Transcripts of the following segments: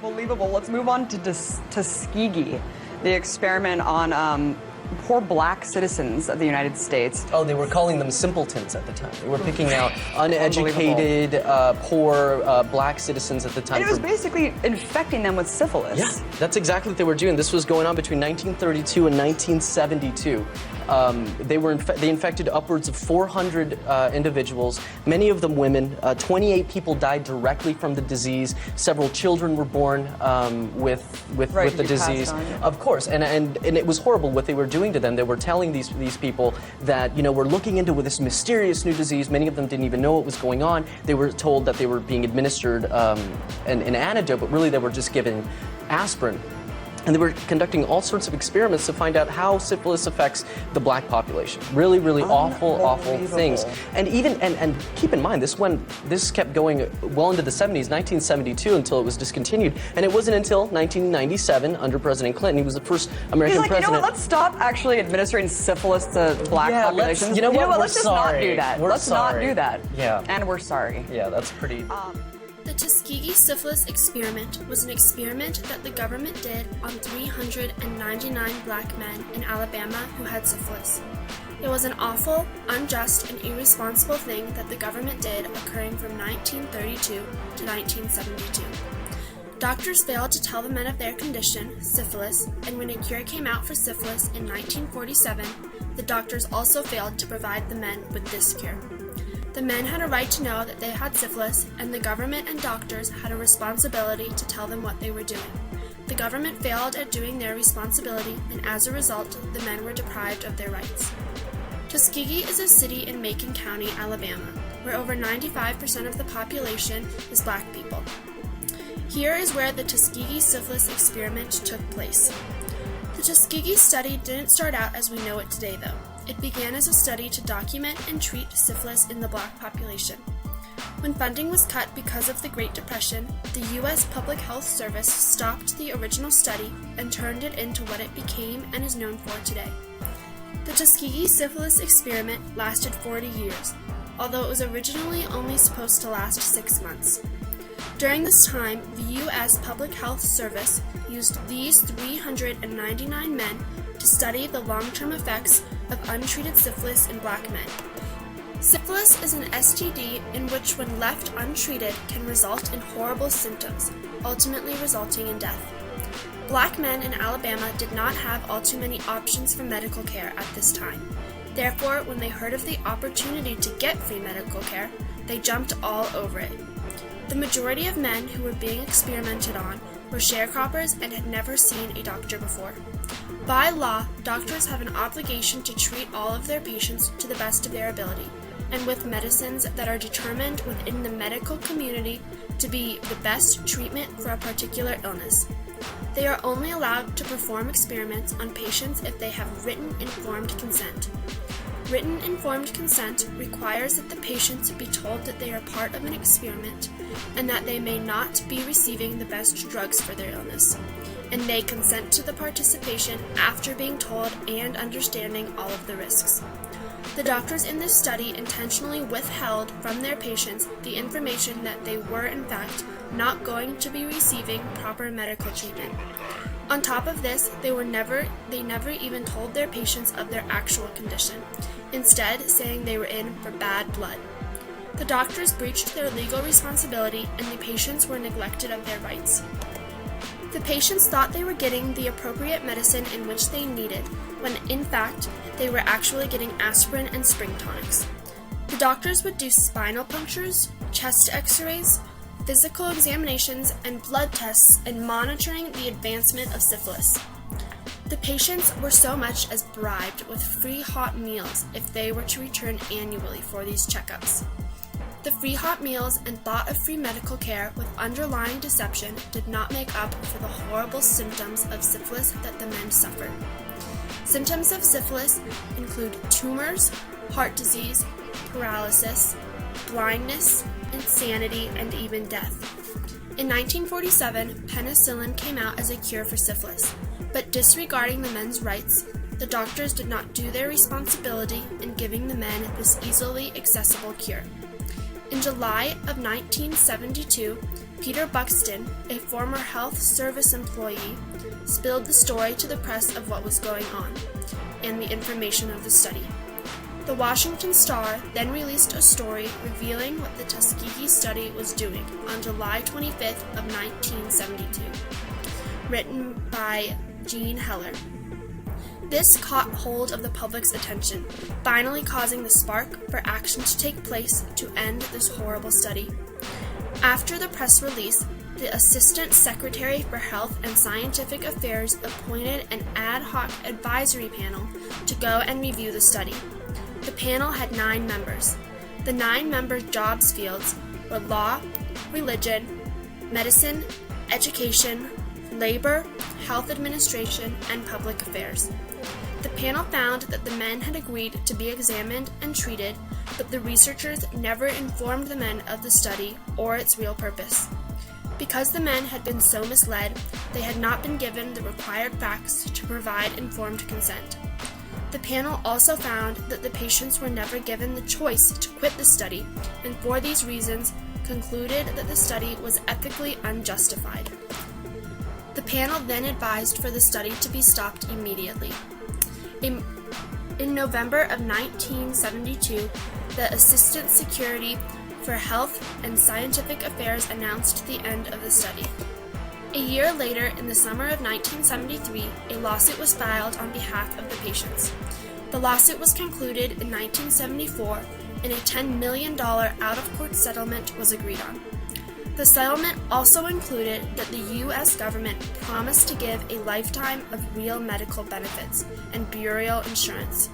Unbelievable. Let's move on to Tuskegee, the experiment on poor black citizens of the United States. Oh, they were calling them simpletons at the time. They were picking out uneducated, poor black citizens at the time. And it was basically infecting them with syphilis. Yeah, that's exactly what they were doing. This was going on between 1932 and 1972. They infected upwards of 400 individuals, many of them women. 28 people died directly from the disease. Several children were born with the disease. Of course, and it was horrible what they were doing to them. They were telling these people that, we're looking into this mysterious new disease. Many of them didn't even know what was going on. They were told that they were being administered an antidote, but really they were just given aspirin. And they were conducting all sorts of experiments to find out how syphilis affects the black population. Really, really awful things. And keep in mind, this kept going well into the 70s, 1972, until it was discontinued. And it wasn't until 1997, under President Clinton, he was the first American president. You know what? Let's stop actually administering syphilis to black populations. Let's just not do that. Let's not do that. Yeah. And we're sorry. Yeah, that's pretty. The Tuskegee syphilis experiment was an experiment that the government did on 399 black men in Alabama who had syphilis. It was an awful, unjust, and irresponsible thing that the government did, occurring from 1932 to 1972. Doctors failed to tell the men of their condition, syphilis, and when a cure came out for syphilis in 1947, the doctors also failed to provide the men with this cure. The men had a right to know that they had syphilis, and the government and doctors had a responsibility to tell them what they were doing. The government failed at doing their responsibility, and as a result, the men were deprived of their rights. Tuskegee is a city in Macon County, Alabama, where over 95% of the population is black people. Here is where the Tuskegee syphilis experiment took place. The Tuskegee study didn't start out as we know it today, though. It began as a study to document and treat syphilis in the black population. When funding was cut because of the Great Depression, the U.S. Public Health Service stopped the original study and turned it into what it became and is known for today. The Tuskegee syphilis experiment lasted 40 years, although it was originally only supposed to last 6 months. During this time, the U.S. Public Health Service used these 399 men to study the long-term effects of untreated syphilis in black men. Syphilis is an STD in which, when left untreated, can result in horrible symptoms, ultimately resulting in death. Black men in Alabama did not have all too many options for medical care at this time. Therefore, when they heard of the opportunity to get free medical care, they jumped all over it. The majority of men who were being experimented on were sharecroppers and had never seen a doctor before. By law, doctors have an obligation to treat all of their patients to the best of their ability, and with medicines that are determined within the medical community to be the best treatment for a particular illness. They are only allowed to perform experiments on patients if they have written informed consent. Written informed consent requires that the patients be told that they are part of an experiment and that they may not be receiving the best drugs for their illness, and they consent to the participation after being told and understanding all of the risks. The doctors in this study intentionally withheld from their patients the information that they were in fact not going to be receiving proper medical treatment. On top of this, they never even told their patients of their actual condition, instead saying they were in for bad blood. The doctors breached their legal responsibility and the patients were neglected of their rights. The patients thought they were getting the appropriate medicine in which they needed, when in fact, they were actually getting aspirin and spring tonics. The doctors would do spinal punctures, chest x-rays, physical examinations, and blood tests in monitoring the advancement of syphilis. The patients were so much as bribed with free hot meals if they were to return annually for these checkups. The free hot meals and thought of free medical care with underlying deception did not make up for the horrible symptoms of syphilis that the men suffered. Symptoms of syphilis include tumors, heart disease, paralysis, blindness, insanity, and even death. In 1947, penicillin came out as a cure for syphilis, but disregarding the men's rights, the doctors did not do their responsibility in giving the men this easily accessible cure. In July of 1972, Peter Buxton, a former health service employee, spilled the story to the press of what was going on and the information of the study. The Washington Star then released a story revealing what the Tuskegee study was doing on July 25th of 1972, written by Jean Heller. This caught hold of the public's attention, finally causing the spark for action to take place to end this horrible study. After the press release, the Assistant Secretary for Health and Scientific Affairs appointed an ad hoc advisory panel to go and review the study. The panel had 9 members. The 9-member jobs fields were law, religion, medicine, education, labor, health administration, and public affairs. The panel found that the men had agreed to be examined and treated, but the researchers never informed the men of the study or its real purpose. Because the men had been so misled, they had not been given the required facts to provide informed consent. The panel also found that the patients were never given the choice to quit the study, and for these reasons concluded that the study was ethically unjustified. The panel then advised for the study to be stopped immediately. In November of 1972, the Assistant Secretary for Health and Scientific Affairs announced the end of the study. A year later, in the summer of 1973, a lawsuit was filed on behalf of the patients. The lawsuit was concluded in 1974, and a $10 million out-of-court settlement was agreed on. The settlement also included that the U.S. government promised to give a lifetime of real medical benefits and burial insurance.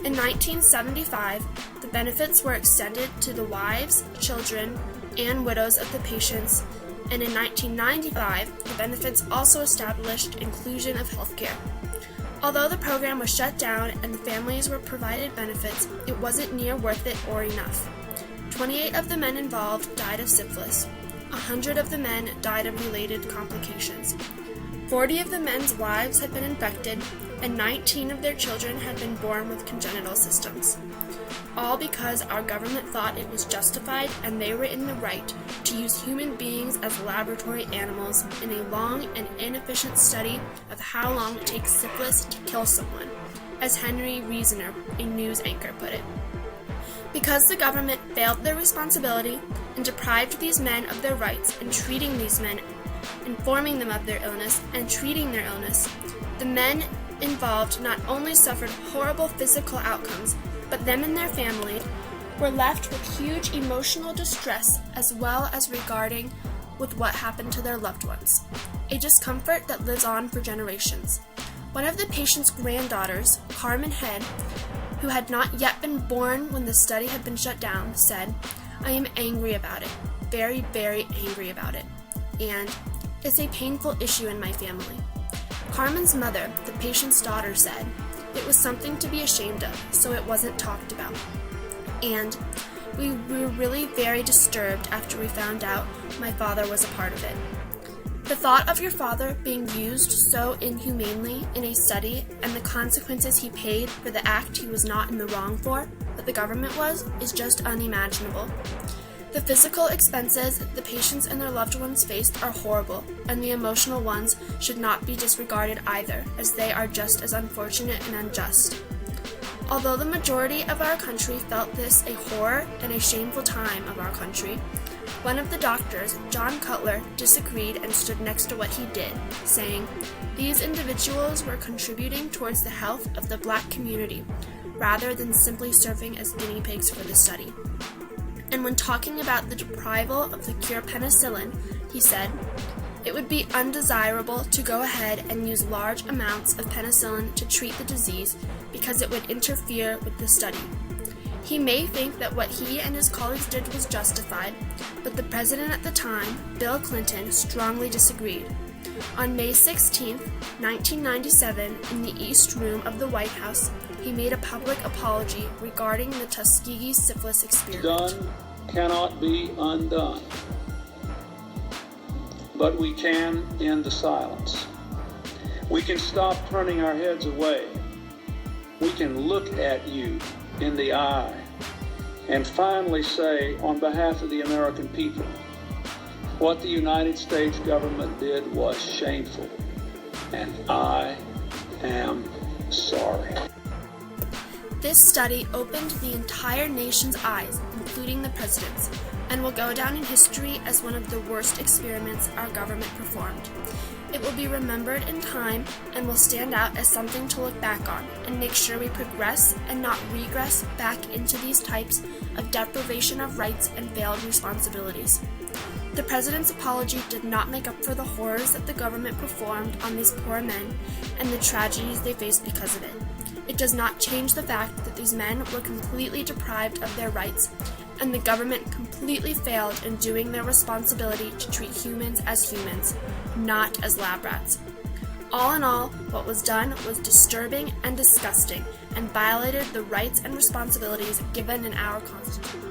In 1975, the benefits were extended to the wives, children, and widows of the patients, and in 1995, the benefits also established inclusion of healthcare. Although the program was shut down and the families were provided benefits, it wasn't near worth it or enough. 28 of the men involved died of syphilis. 100 of the men died of related complications. 40 of the men's wives had been infected, and 19 of their children had been born with congenital systems. All because our government thought it was justified and they were in the right to use human beings as laboratory animals in a long and inefficient study of how long it takes syphilis to kill someone, as Henry Reasoner, a news anchor, put it. Because the government failed their responsibility and deprived these men of their rights in treating these men, informing them of their illness, and treating their illness, the men involved not only suffered horrible physical outcomes, but them and their family were left with huge emotional distress as well as regarding with what happened to their loved ones, a discomfort that lives on for generations. One of the patient's granddaughters, Carmen Head, who had not yet been born when the study had been shut down, said, "I am angry about it, very, very angry about it, and it's a painful issue in my family." Carmen's mother, the patient's daughter, said, "It was something to be ashamed of, so it wasn't talked about. And we were really very disturbed after we found out my father was a part of it." The thought of your father being used so inhumanely in a study and the consequences he paid for the act he was not in the wrong for, but the government was, is just unimaginable. The physical expenses the patients and their loved ones faced are horrible, and the emotional ones should not be disregarded either, as they are just as unfortunate and unjust. Although the majority of our country felt this a horror and a shameful time of our country, one of the doctors, John Cutler, disagreed and stood next to what he did, saying, "These individuals were contributing towards the health of the black community, rather than simply serving as guinea pigs for the study." And when talking about the deprival of the cure penicillin, he said, "It would be undesirable to go ahead and use large amounts of penicillin to treat the disease because it would interfere with the study." He may think that what he and his colleagues did was justified, but the president at the time, Bill Clinton, strongly disagreed. On May 16, 1997, in the East Room of the White House, he made a public apology regarding the Tuskegee syphilis experiment. Done cannot be undone, but we can end the silence. We can stop turning our heads away. We can look at you in the eye and finally say, on behalf of the American people, What the United States government did was shameful, and I am sorry. This study opened the entire nation's eyes, including the president's, and will go down in history as one of the worst experiments our government performed. It will be remembered in time and will stand out as something to look back on and make sure we progress and not regress back into these types of deprivation of rights and failed responsibilities. The president's apology did not make up for the horrors that the government performed on these poor men and the tragedies they faced because of it. It does not change the fact that these men were completely deprived of their rights, and the government completely failed in doing their responsibility to treat humans as humans, not as lab rats. All in all, what was done was disturbing and disgusting, and violated the rights and responsibilities given in our Constitution.